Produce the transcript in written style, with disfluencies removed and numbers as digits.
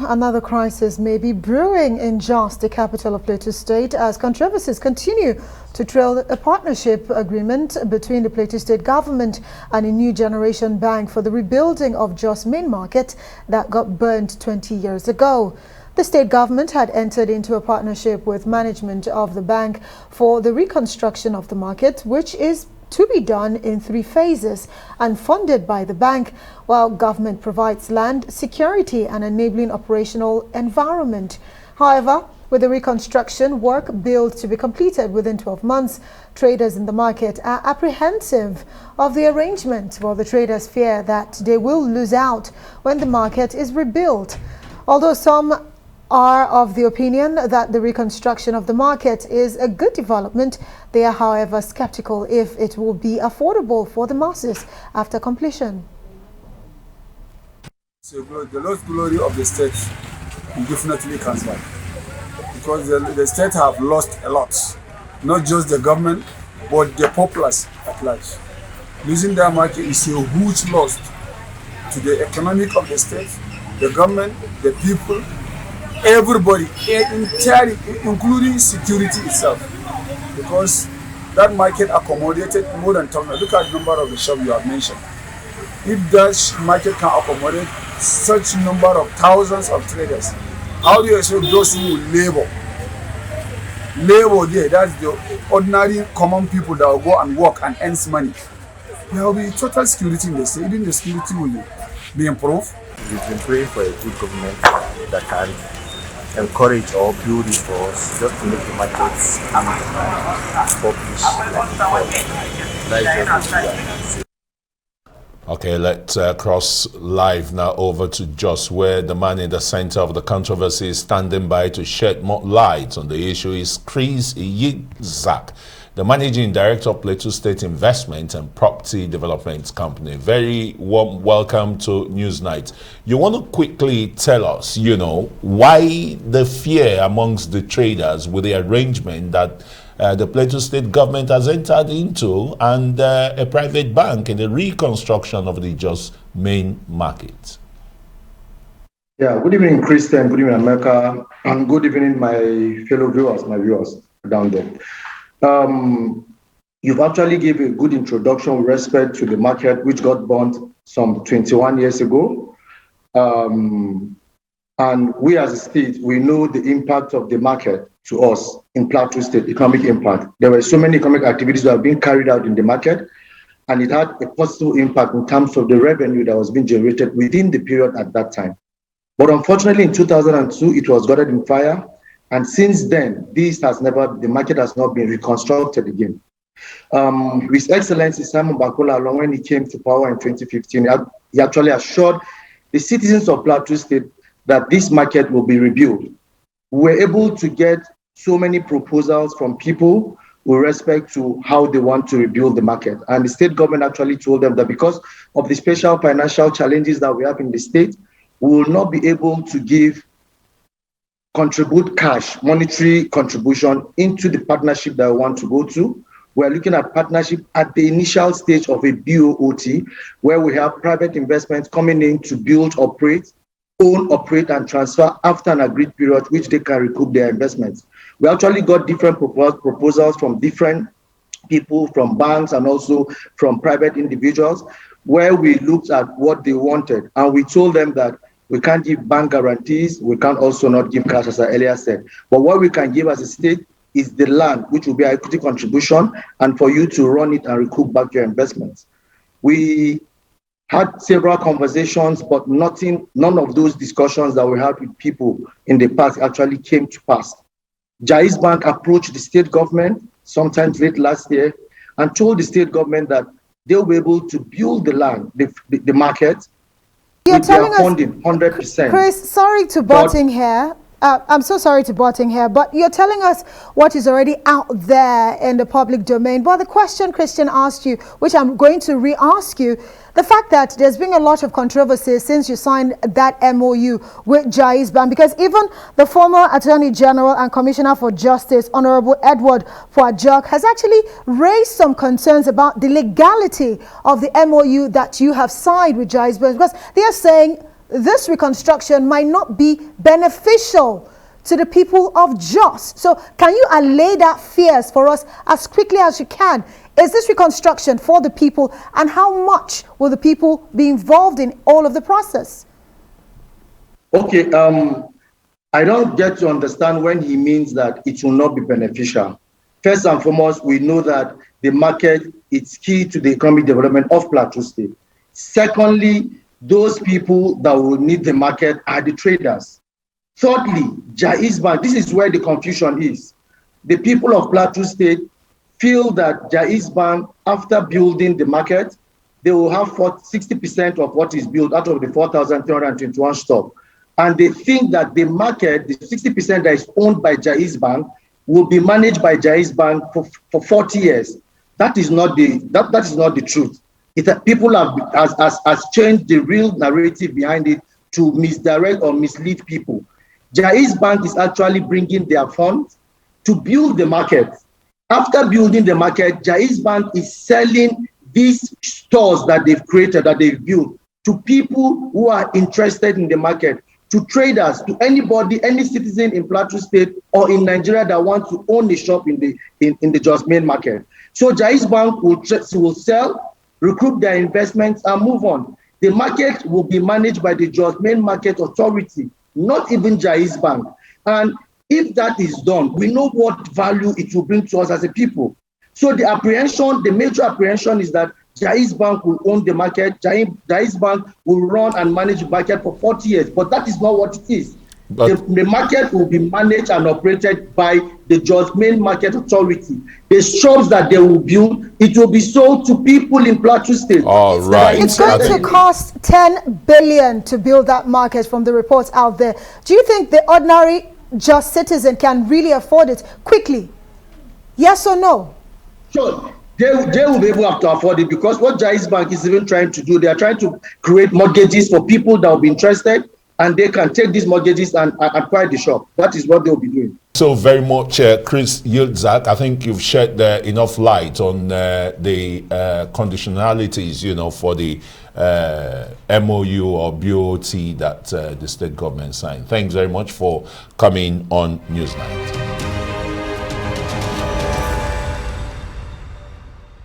another crisis may be brewing in Jos, the capital of Plateau State, as controversies continue to trail a partnership agreement between the Plateau State government and a new generation bank for the rebuilding of Jos main market that got burned 20 years ago. The state government had entered into a partnership with management of the bank for the reconstruction of the market, which is to be done in 3 phases and funded by the bank, while government provides land, security and enabling operational environment. However, with the reconstruction work billed to be completed within 12 months, traders in the market are apprehensive of the arrangement, while the traders fear that they will lose out when the market is rebuilt. Although some are of the opinion that the reconstruction of the market is a good development, they are, however, skeptical if it will be affordable for the masses after completion. So the lost glory of the state definitely comes back, because the state have lost a lot, not just the government, but the populace at large. Losing that market is a huge loss to the economic of the state, the government, the people, everybody, entirely, including security itself, because that market accommodated more than 1,000. Look at the number of the shops you have mentioned. If that market can accommodate such number of thousands of traders, how do you expect those who will labor? Labor there, that's the ordinary common people that will go and work and earn money. There will be total security in the state. Even the security will be improved. We've been praying for a good government that can encourage or build it for us, just to make the markets publish like Okay, let's cross live now over to Jos, where the man in the center of the controversy is standing by to shed more light on the issue is Chrys, the managing director of Plateau State Investment and Property Development Company. Very warm welcome to Newsnight. You want to quickly tell us, why the fear amongst the traders with the arrangement that the Plateau State government has entered into and a private bank in the reconstruction of the Jos main market? Yeah, good evening, Christian. Good evening, America. And good evening, my fellow viewers, my viewers down there. You've actually gave a good introduction with respect to the market, which got burnt some 21 years ago. And we as a state, we know the impact of the market to us in Plateau State, economic impact. There were so many economic activities that have been carried out in the market, and it had a positive impact in terms of the revenue that was being generated within the period at that time. But unfortunately, in 2002, it was gutted in fire. And since then, the market has not been reconstructed again. His Excellency Simon Bakola, along when he came to power in 2015, he actually assured the citizens of Plateau State that this market will be rebuilt. We were able to get so many proposals from people with respect to how they want to rebuild the market. And the state government actually told them that because of the special financial challenges that we have in the state, we will not be able to contribute cash, monetary contribution into the partnership that we want to go to. We're looking at partnership at the initial stage of a BOOT, where we have private investments coming in to build, own, operate, and transfer after an agreed period, which they can recoup their investments. We actually got different proposals from different people, from banks and also from private individuals, where we looked at what they wanted. And we told them that we can't give bank guarantees. We can also not give cash, as I earlier said. But what we can give as a state is the land, which will be an equity contribution, and for you to run it and recoup back your investments. We had several conversations, but none of those discussions that we had with people in the past actually came to pass. Jaiz Bank approached the state government sometime late last year and told the state government that they'll be able to build the land, the market, You're with their telling funding, 100%. Chris, sorry to butt in here. I'm so sorry to butt in here, but you're telling us what is already out there in the public domain. But the question Christian asked you, which I'm going to re-ask you, the fact that there's been a lot of controversy since you signed that MOU with Jaiz Bank, because even the former Attorney General and Commissioner for Justice, Honorable Edward Poajok, has actually raised some concerns about the legality of the MOU that you have signed with Jaiz Bank, because they are saying this reconstruction might not be beneficial to the people of Jos. So can you allay that fears for us as quickly as you can? Is this reconstruction for the people, and how much will the people be involved in all of the process? Okay, I don't get to understand when he means that it will not be beneficial. First and foremost, we know that the market is key to the economic development of Plateau State. Secondly, those people that will need the market are the traders. Thirdly, Jaiz Bank, this is where the confusion is. The people of Plateau State feel that Jaiz Bank, after building the market, they will have 60% of what is built out of the 4,321 stock. And they think that the market, the 60% that is owned by Jaiz Bank, will be managed by Jaiz Bank for 40 years. That is not the truth. People has changed the real narrative behind it to misdirect or mislead people. Jaiz Bank is actually bringing their funds to build the market. After building the market, Jaiz Bank is selling these stores that they've created, that they've built, to people who are interested in the market, to traders, to anybody, any citizen in Plateau State or in Nigeria that wants to own a shop in the Jos main market. So Jaiz Bank will sell, recruit their investments, and move on. The market will be managed by the Jos main market authority, not even Jaiz Bank. And if that is done, we know what value it will bring to us as a people. So the major apprehension is that Jaiz Bank will own the market, Jaiz Bank will run and manage the market for 40 years, but that is not what it is. The market will be managed and operated by the Jos main market authority. The shops that they will build, it will be sold to people in Plateau State. All right. It's going to cost 10 billion to build that market from the reports out there. Do you think the ordinary Jos citizen can really afford it quickly? Yes or no? Sure. They will be able to afford it, because what Jaiz Bank is even trying to do, they are trying to create mortgages for people that will be interested, and they can take these mortgages and acquire the shop. That is what they will be doing. So very much, Chrys Yildzak, I think you've shed enough light on the conditionalities, for the MOU or BOT that the state government signed. Thanks very much for coming on Newsnight.